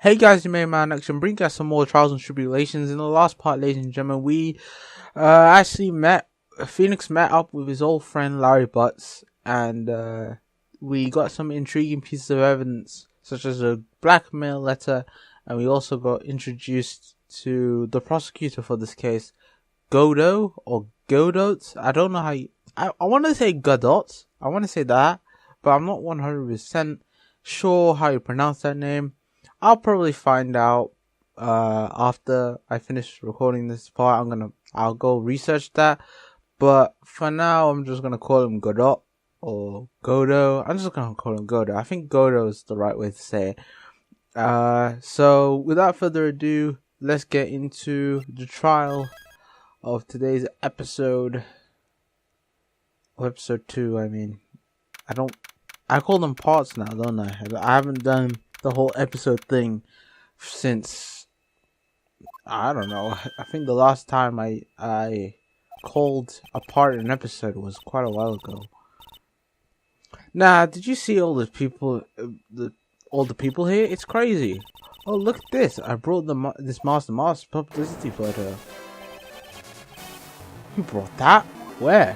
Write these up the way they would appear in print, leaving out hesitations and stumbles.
Hey guys, you made man action. Bring us some more trials and tribulations. In the last part, ladies and gentlemen, we actually Phoenix met up with his old friend Larry Butts, and we got some intriguing pieces of evidence, such as a blackmail letter, and we also got introduced to the prosecutor for this case, Godot or Godot. I don't know how I want to say Godot. I want to say that, but I'm not 100% sure how you pronounce that name. I'll probably find out after I finish recording this part. I'll go research that. But for now, I'm just gonna call him Godot or Godot. I'm just gonna call him Godot. I think Godot is the right way to say it. So without further ado, let's get into the trial of today's episode. Or episode 2. I mean, I call them parts now, don't I? I haven't done the whole episode thing since, I don't know, I think the last time I called a part an episode was quite a while ago. Nah, did you see all the people, all the people here? It's crazy. Oh, look at this. I brought this Master publicity photo. You brought that? Where?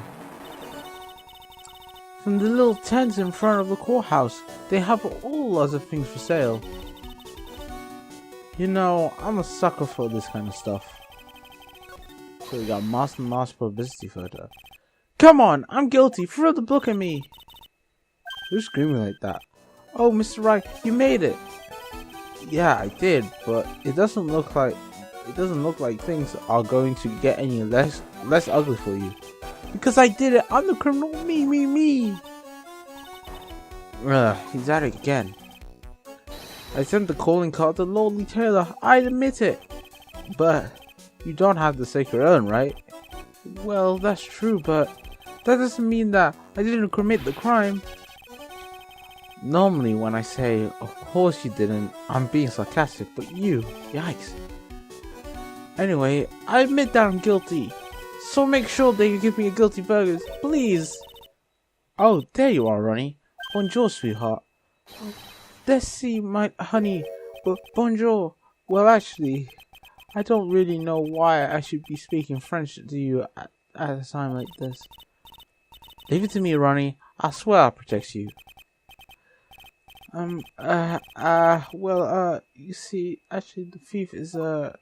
From the little tents in front of the courthouse. They have all lots of things for sale. You know, I'm a sucker for this kind of stuff. So we got Master publicity photo. Come on, I'm guilty. Throw the book at me. Who's screaming like that? Oh, Mr. Wright, you made it. Yeah, I did, but it doesn't look like things are going to get any less ugly for you. Because I did it. I'm the criminal. Me. He's at it again. I sent the calling card to Lordly Taylor. I admit it. But you don't have the sacred urn, right? Well, that's true, but that doesn't mean that I didn't commit the crime. Normally, when I say, of course you didn't, I'm being sarcastic, but yikes. Anyway, I admit that I'm guilty. So make sure that you give me a guilty burger, please. Oh, there you are, Ronnie. Bonjour, sweetheart. Let's see, my honey. Bonjour. Well, actually, I don't really know why I should be speaking French to you at a time like this. Leave it to me, Ronnie. I swear I'll protect you. You see, actually, the thief is, Can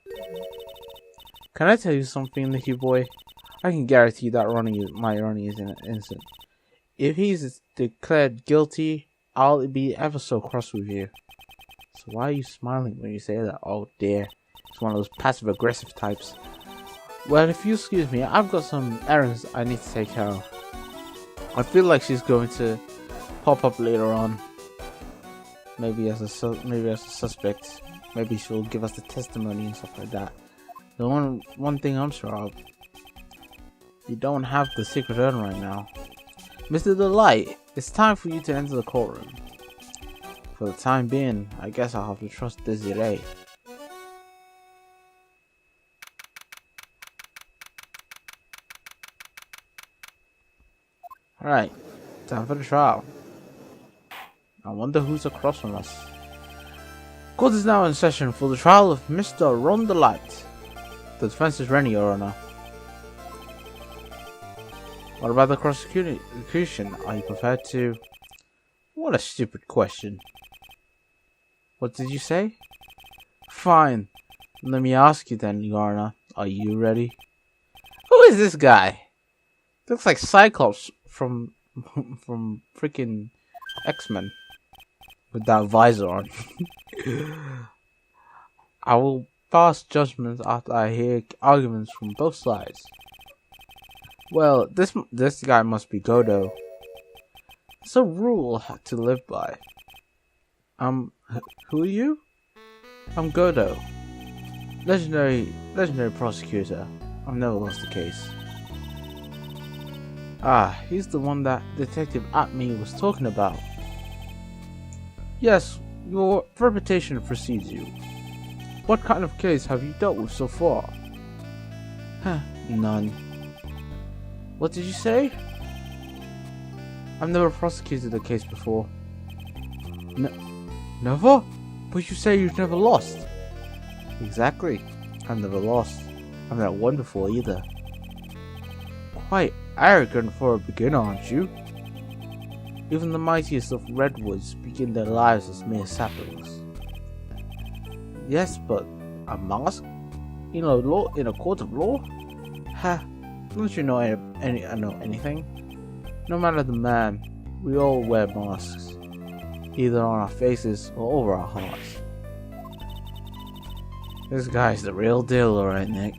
I tell you something, Nicky boy? I can guarantee that Ronnie is innocent. If he's declared guilty, I'll be ever so cross with you. So why are you smiling when you say that? Oh dear, it's one of those passive-aggressive types. Well, if you excuse me, I've got some errands I need to take care of. I feel like she's going to pop up later on. Maybe as a suspect. Maybe she'll give us the testimony and stuff like that. The one thing I'm sure of. You don't have the secret urn right now. Mr. Delight, it's time for you to enter the courtroom. For the time being, I guess I'll have to trust Desiree. Alright, time for the trial. I wonder who's across from us. Court is now in session for the trial of Mr. Ron Delight. The defense is ready, Your Honor. What about the prosecution? Are you prepared to... What a stupid question. What did you say? Fine. Let me ask you then, Your Honor. Are you ready? Who is this guy? Looks like Cyclops from freaking X-Men. With that visor on. I will pass judgment after I hear arguments from both sides. Well, this guy must be Godot. It's a rule to live by. Who are you? I'm Godot. Legendary prosecutor. I've never lost a case. Ah, he's the one that Detective Atme was talking about. Yes, your reputation precedes you. What kind of case have you dealt with so far? None. What did you say? I've never prosecuted a case before. Never? But you say you've never lost. Exactly. I've never lost. I've never won before either. Quite arrogant for a beginner, aren't you? Even the mightiest of redwoods begin their lives as mere saplings. Yes, but a mask? In a court of law? Ha! Don't you know anything? No matter the man, we all wear masks, either on our faces or over our hearts. This guy's the real deal, alright, Nick.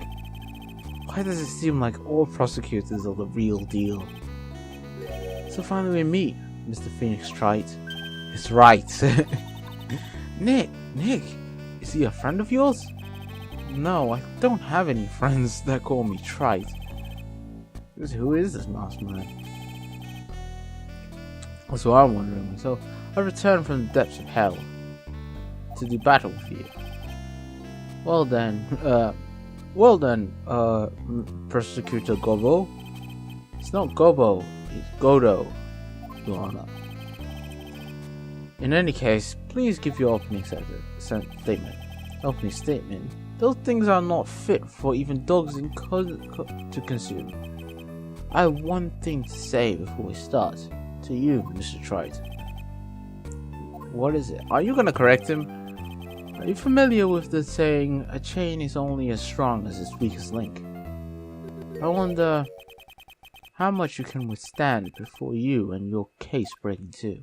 Why does it seem like all prosecutors are the real deal? So finally we meet, Mr. Phoenix Wright. It's right. Nick, is he a friend of yours? No, I don't have any friends that call me Trite. Who is this masked man? That's what I'm wondering. So, I returned from the depths of hell to do battle with you. Well then, Prosecutor Godot. It's not Gobo, it's Godot, Your Honor. In any case, please give your opening statement. Opening statement? Those things are not fit for even dogs to consume. I have one thing to say before we start. To you, Mr. Trite. What is it? Are you gonna correct him? Are you familiar with the saying, a chain is only as strong as its weakest link? I wonder how much you can withstand before you and your case break in two.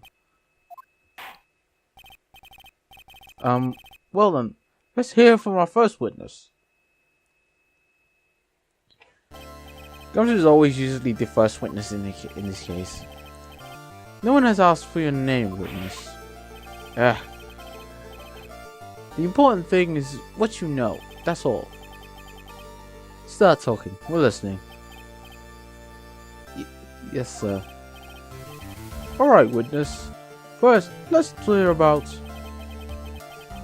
Well then, let's hear from our first witness. Gumshoe is always usually the first witness in this case. No one has asked for your name, witness. The important thing is what you know, that's all. Start talking, we're listening. Yes, sir. Alright, witness. First, let's clear about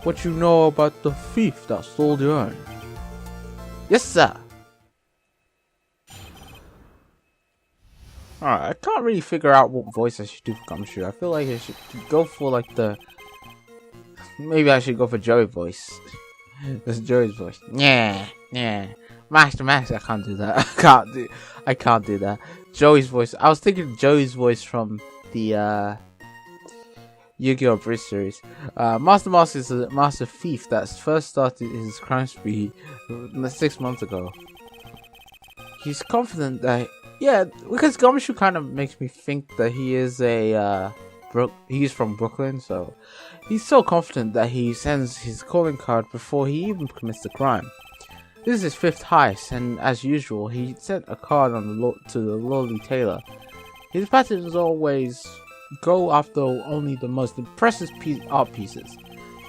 what you know about the thief that stole the urn. Yes, sir. Alright, I can't really figure out what voice I should do for Gumshoe. I feel like I should go for like the... Maybe I should go for Joey's voice. That's Joey's voice. Yeah. Master, I can't do that. I can't do that. Joey's voice. I was thinking Joey's voice from the Yu-Gi-Oh! Bridge series. Master Mask is a master thief that first started his crime spree 6 months ago. He's confident that... Yeah, because Gumshoe kind of makes me think that he is he's from Brooklyn, so he's so confident that he sends his calling card before he even commits the crime. This is his 5th heist, and as usual, he sent a card to the lowly tailor. His pattern is always go after only the most impressive art pieces.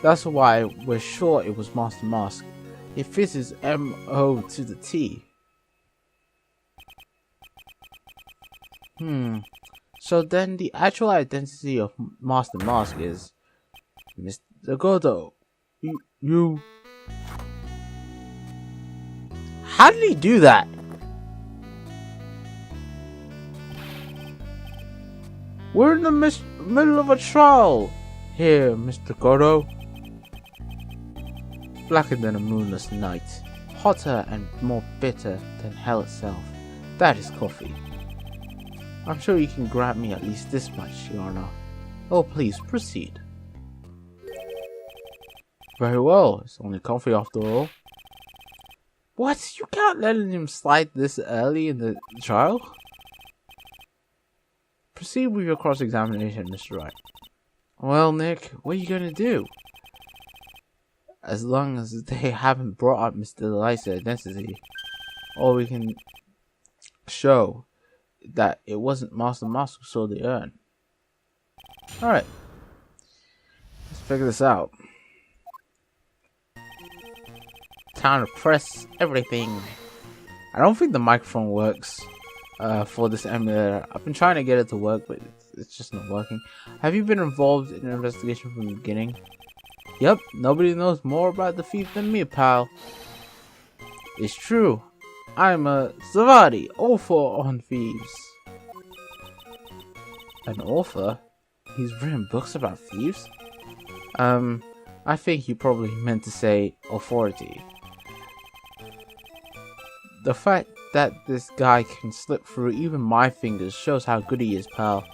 That's why we're sure it was Master Mask. It fits his MO to the T. So then the actual identity of Master Mask is Mr. Godot. You... How did he do that? We're in the middle of a trial here, Mr. Godot. Blacker than a moonless night, hotter and more bitter than hell itself. That is coffee. I'm sure you can grant me at least this much, Your Honor. Oh, please, proceed. Very well, it's only coffee after all. What? You can't let him slide this early in the trial? Proceed with your cross-examination, Mr. Wright. Well, Nick, what are you gonna do? As long as they haven't brought up Mr. Delight's identity, or we can show that it wasn't Master Mask who stole the urn. Alright. Let's figure this out. Time to press everything. I don't think the microphone works for this emulator. I've been trying to get it to work, but it's just not working. Have you been involved in an investigation from the beginning? Yep, nobody knows more about the thief than me, pal. It's true. I'm a Savati, author on thieves. An author? He's written books about thieves? I'm I think he probably meant to say authority. The fact that this guy can slip through even my fingers shows how good he is, pal.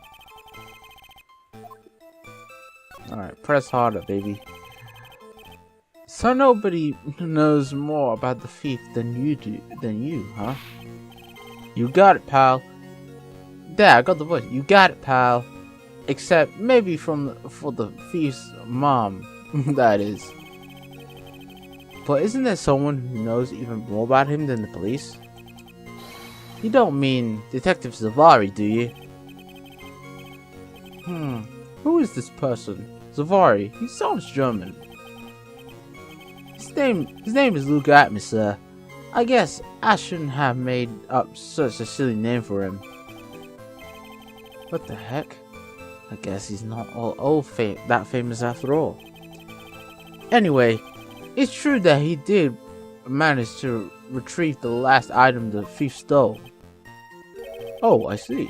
Alright, press harder, baby. So nobody knows more about the thief than you, huh? You got it, pal. There, I got the voice. You got it, pal. Except maybe for the thief's mom, that is. But isn't there someone who knows even more about him than the police? You don't mean Detective Zavari, do you? Who is this person? Zavari. He sounds German. His name is Luca Atmi, sir. I guess I shouldn't have made up such a silly name for him. What the heck? I guess he's not that famous after all. Anyway, it's true that he did manage to retrieve the last item the thief stole. Oh, I see.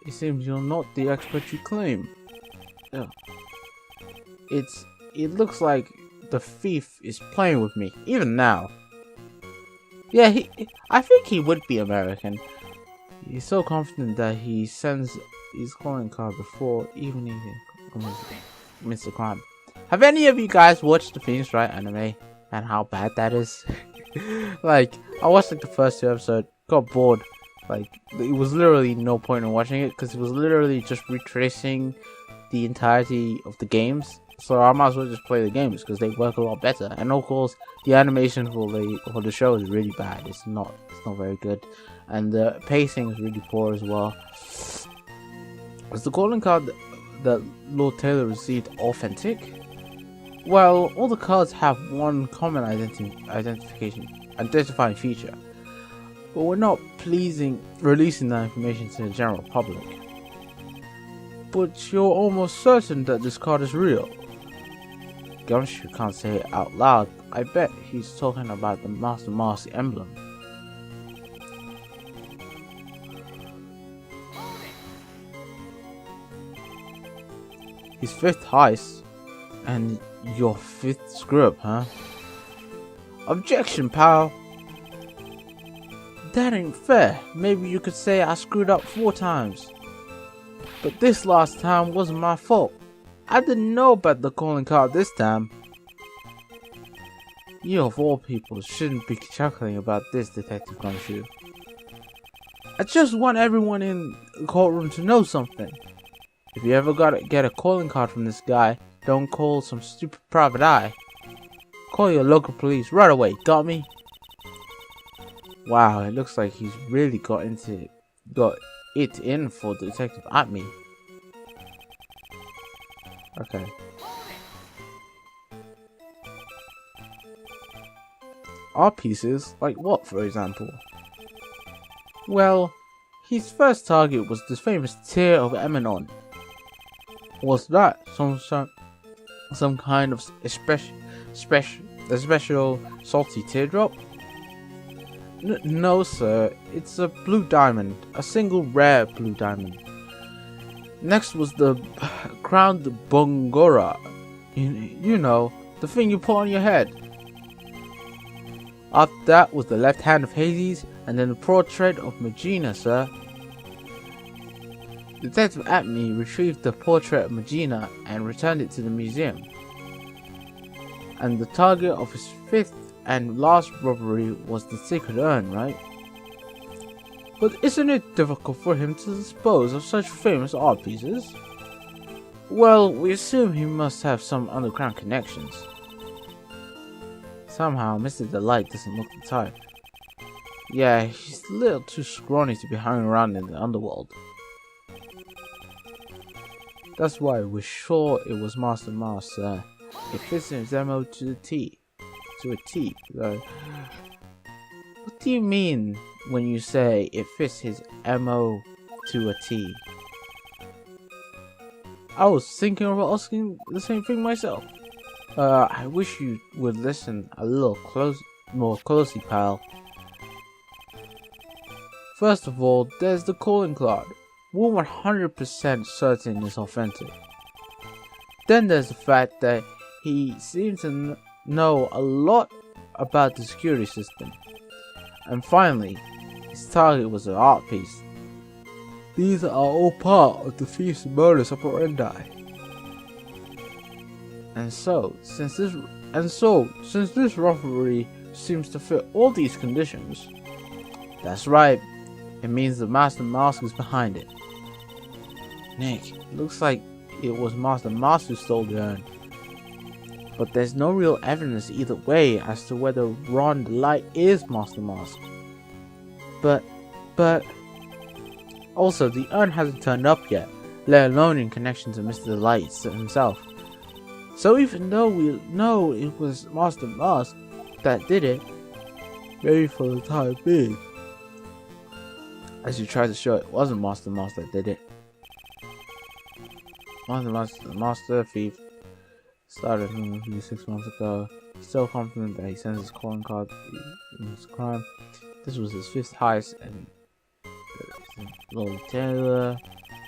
It seems you're not the expert you claim. Yeah. It looks like the thief is playing with me, even now. Yeah, I think he would be American. He's so confident that he sends his calling card before even commits a crime. Have any of you guys watched the Phoenix Wright anime and how bad that is? Like, I watched like the first 2 episodes, got bored. Like, it was literally no point in watching it because it was literally just retracing the entirety of the games. So I might as well just play the games because they work a lot better. And of course, the animation for the show is really bad. It's not very good, and the pacing is really poor as well. Was the calling card that Lord Taylor received authentic? Well, all the cards have one common identifying feature, but we're not releasing that information to the general public. But you're almost certain that this card is real. Gumshoe can't say it out loud. I bet he's talking about the Master Mask emblem. His 5th heist, and your 5th screw-up, huh? Objection, pal! That ain't fair. Maybe you could say I screwed up 4 times. But this last time wasn't my fault. I didn't know about the calling card this time. You of all people shouldn't be chuckling about this, Detective Gumshoe. I just want everyone in the courtroom to know something. If you ever get a calling card from this guy, don't call some stupid private eye. Call your local police right away, got me? Wow, it looks like he's really got it in for Detective Atmi. Okay. Art pieces? Like what, for example? Well, his first target was the famous Tear of Emanon. Was that some kind of special salty teardrop? No, sir. It's a blue diamond, a single rare blue diamond. Next was the crowned bongora. You know, the thing you put on your head. After that was the left hand of Hades, and then the portrait of Magina, sir. Detective Atmi retrieved the portrait of Magina and returned it to the museum. And the target of his 5th and last robbery was the secret urn, right? But isn't it difficult for him to dispose of such famous art pieces? Well, we assume he must have some underground connections. Somehow, Mr. Delight doesn't look the type. Yeah, he's a little too scrawny to be hanging around in the underworld. That's why we're sure it was Master Mars, sir. It fits in his MO to a T. What do you mean when you say it fits his MO to a T? I was thinking of asking the same thing myself. I wish you would listen a little more closely, pal. First of all, there's the calling card. We're 100% certain it's authentic. Then there's the fact that he seemed to know a lot about the security system. And finally, his target was an art piece. These are all part of the thief's modus operandi. And so, since this robbery seems to fit all these conditions, that's right, it means the Master Mask is behind it. Nick, looks like it was Master Mask who stole the urn. But there's no real evidence either way as to whether Ron the Light is Master Mask. But also the urn hasn't turned up yet, let alone in connection to Mr. the Light himself. So even though we know it was Master Mask that did it, maybe for the time being, as you tried to show, it wasn't Master Mask that did it. The Master Thief started a 6 months ago. He's so confident that he sends his calling card in his crime. This was his 5th heist, and Lord Taylor.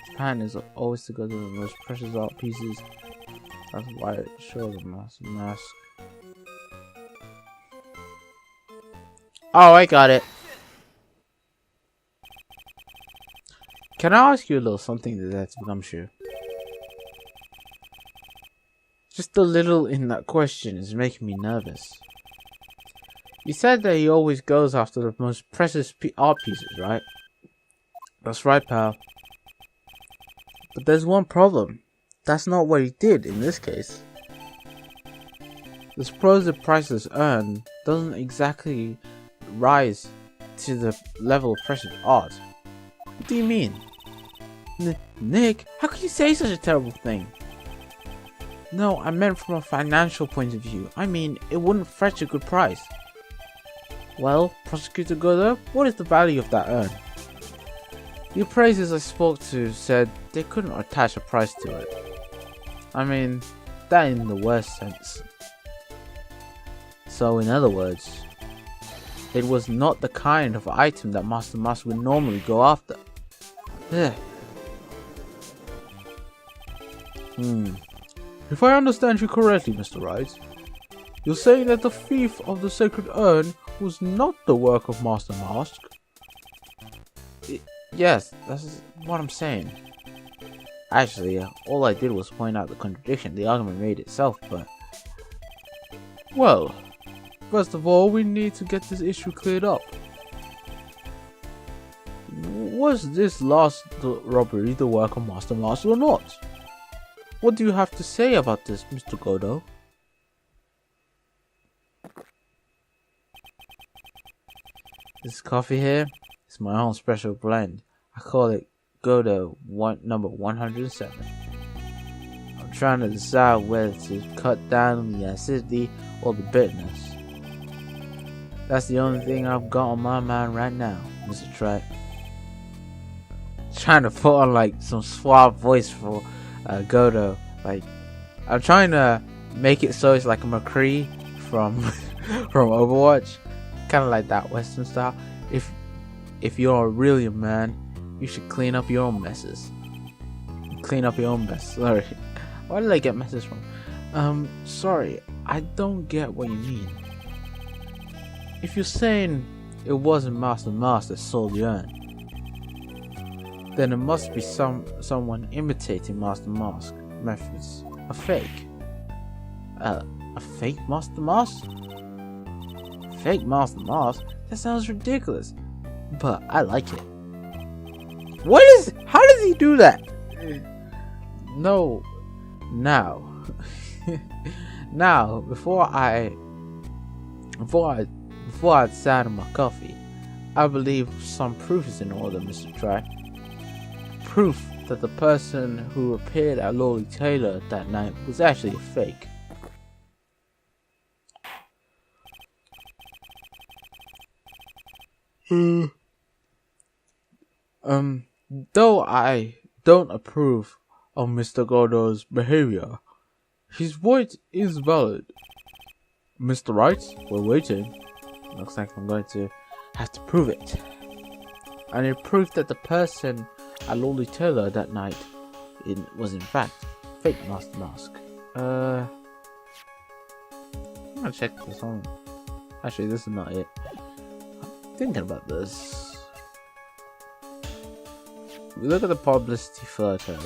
His plan is always to go to the most precious art pieces. That's why it shows the Master Mask. Oh, I got it. Can I ask you a little something that's become sure? Just a little in that question is making me nervous. You said that he always goes after the most precious art pieces, right? That's right, pal. But there's one problem. That's not what he did in this case. The supposed priceless urn doesn't exactly rise to the level of precious art. What do you mean? Nick, how could you say such a terrible thing? No, I meant from a financial point of view. I mean, it wouldn't fetch a good price. Well, Prosecutor Godot, what is the value of that urn? The appraisers I spoke to said they couldn't attach a price to it. I mean, that in the worst sense. So in other words, it was not the kind of item that Master Mask would normally go after. Ugh. If I understand you correctly, Mr. Wright, you're saying that the thief of the sacred urn was not the work of Master Mask? Yes, that's what I'm saying. Actually, all I did was point out the contradiction. The argument made itself, but... Well, first of all, we need to get this issue cleared up. Was this last robbery the work of Master Mask or not? What do you have to say about this, Mr. Godot? This coffee here is my own special blend. I call it Godot number 107. I'm trying to decide whether to cut down on the acidity or the bitterness. That's the only thing I've got on my mind right now, Mr. Tribulations. Trying to put on like some suave voice for Godot. Like, I'm trying to make it so it's like a McCree from from Overwatch, kind of like that Western style. If you're really a man, you should clean up your own messes. Clean up your own mess. Sorry, where did I get messes from? Sorry, I don't get what you mean. If you're saying it wasn't Master Mask that sold the urn, then it must be someone imitating Master Mask methods. A fake. A fake Master Mask? Fake Master Mask? That sounds ridiculous. But I like it. How does he do that? No. Now. Now, before I sat on my coffee, I believe some proof is in order, Mr. Try. Proof that the person who appeared at Lolly Taylor that night was actually a fake. Though I don't approve of Mr. Godot's behavior, his point is valid. Mr. Wright, we're waiting. Looks like I'm going to have to prove it. And it proved that the person at Lolly Taylor that night was in fact fake Master Mask. I'm gonna check this on. Actually, this is not it. I'm thinking about this. We look at the publicity photo.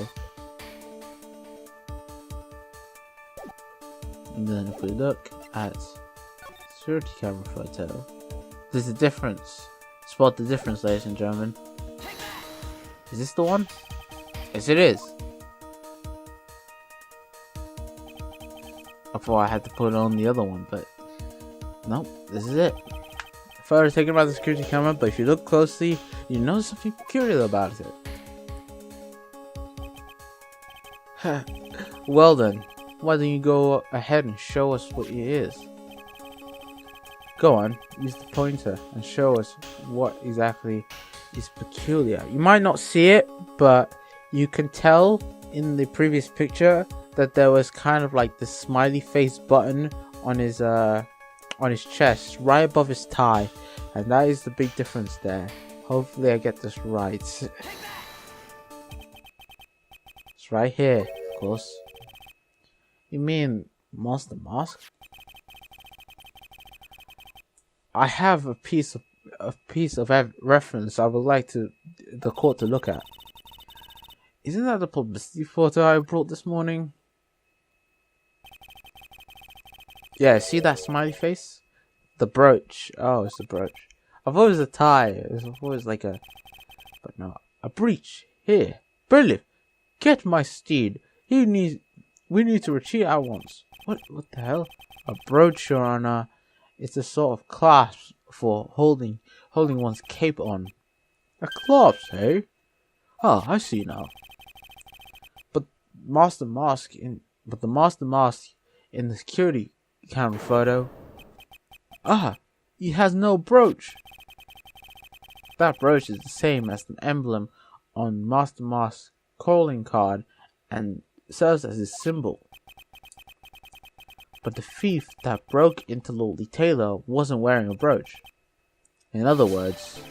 And then if we look at security camera photo, there's a difference. Spot the difference, ladies and gentlemen. Is this the one? Yes, it is. I thought I had to put on the other one, but nope, this is it. Photo taken by the security camera, but if you look closely, you notice something peculiar about it. Well then, why don't you go ahead and show us what it is? Go on, use the pointer and show us what exactly is peculiar. You might not see it, but you can tell in the previous picture that there was kind of like the smiley face button on his chest, right above his tie, and that is the big difference there. Hopefully I get this right. It's right here, of course. You mean Monster Mask? I have a piece of reference I would like the court to look at. Isn't that the publicity photo I brought this morning? Yeah, see that smiley face? The brooch. Oh, it's the brooch. I thought it was a tie. I thought it was like a... But no. A breach. Here. Billy, get my steed. We need to retreat at once. What the hell? A brooch, Your Honor. It's a sort of clasp for holding one's cape on. A clasp, eh? Oh, I see now. But the Master Mask in the security camera photo. Ah, he has no brooch. That brooch is the same as the emblem on Master Mask's calling card and serves as his symbol. But the thief that broke into Lordly Taylor wasn't wearing a brooch. In other words, this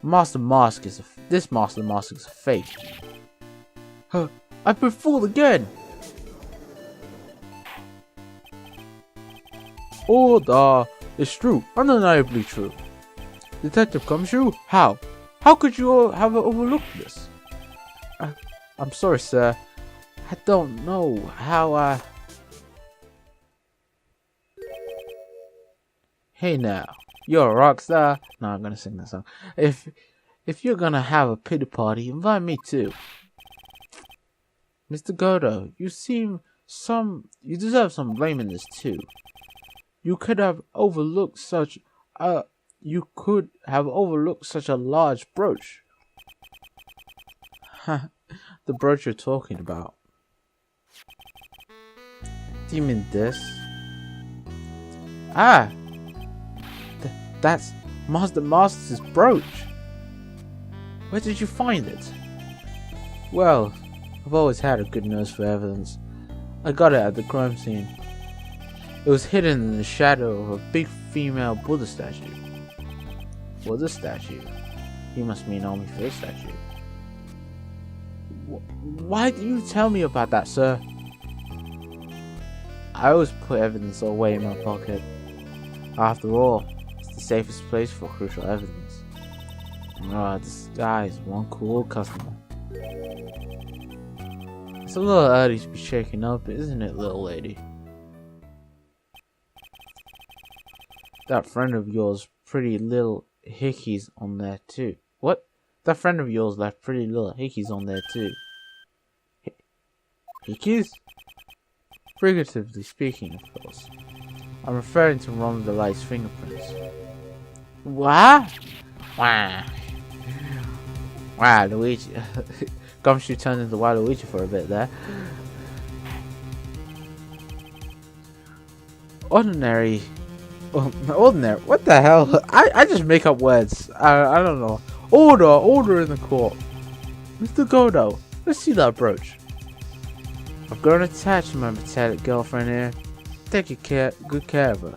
Master Mask is a fake. I've been fooled again. Order! It's true, undeniably true. Detective Gumshoe, how? How could you have overlooked this? I'm sorry, sir. I don't know how Hey now, you're a rock star. No, I'm gonna sing that song. If you're gonna have a pity party, invite me too. Mr. Godot, you deserve some blame in this too. You could have overlooked such a large brooch. The brooch you're talking about. Do you mean this? Ah! That's Master Master's brooch. Where did you find it? Well, I've always had a good nose for evidence. I got it at the crime scene. It was hidden in the shadow of a big female Buddha statue. Buddha statue? You must mean only face statue. Why did you tell me about that, sir? I always put evidence away in my pocket. After all, it's the safest place for crucial evidence. Oh, this guy is one cool customer. It's a little early to be shaken up, isn't it, little lady? That friend of yours, pretty little hickeys on there too. What? That friend of yours left pretty little hickeys on there too. Hickeys? Figuratively speaking, of course. I'm referring to Ron the Light's fingerprints. What? Wow. Wow, Luigi. Gumshoe turned into Waluigi for a bit there. Ordinary. What the hell? I just make up words. I don't know. Order in the court. Mr. Godot, let's see that brooch. I've grown attached to my metallic girlfriend here. Take good care of her.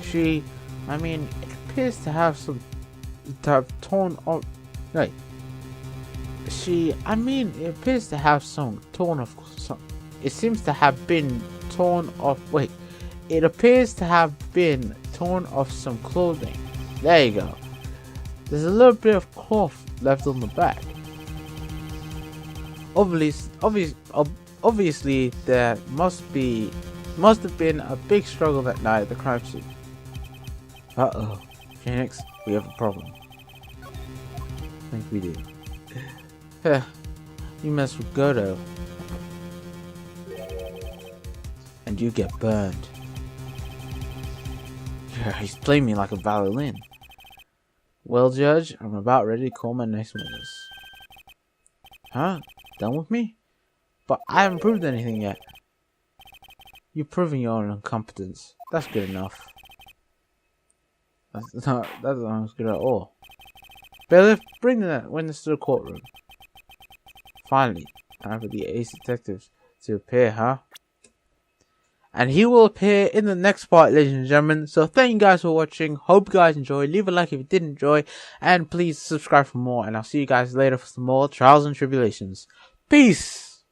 It appears to have some torn off. Right. It appears to have some torn off. It seems to have been torn off. Wait, it appears to have been torn off some clothing. There you go. There's a little bit of cloth left on the back. Obviously, there must have been a big struggle that night at the crime scene. Uh-oh, Phoenix, we have a problem. I think we do. You mess with Godot, and you get burned. Yeah, he's playing me like a violin. Well, Judge, I'm about ready to call my next witness. Huh? Done with me? But I haven't proved anything yet. You're proving your own incompetence. That's good enough. That's not good at all. Bailiff, bring the witness to the courtroom. Finally, time for the ace detectives to appear, huh? And he will appear in the next part, ladies and gentlemen. So thank you guys for watching. Hope you guys enjoyed. Leave a like if you did enjoy. And please subscribe for more. And I'll see you guys later for some more Trials and Tribulations. Peace!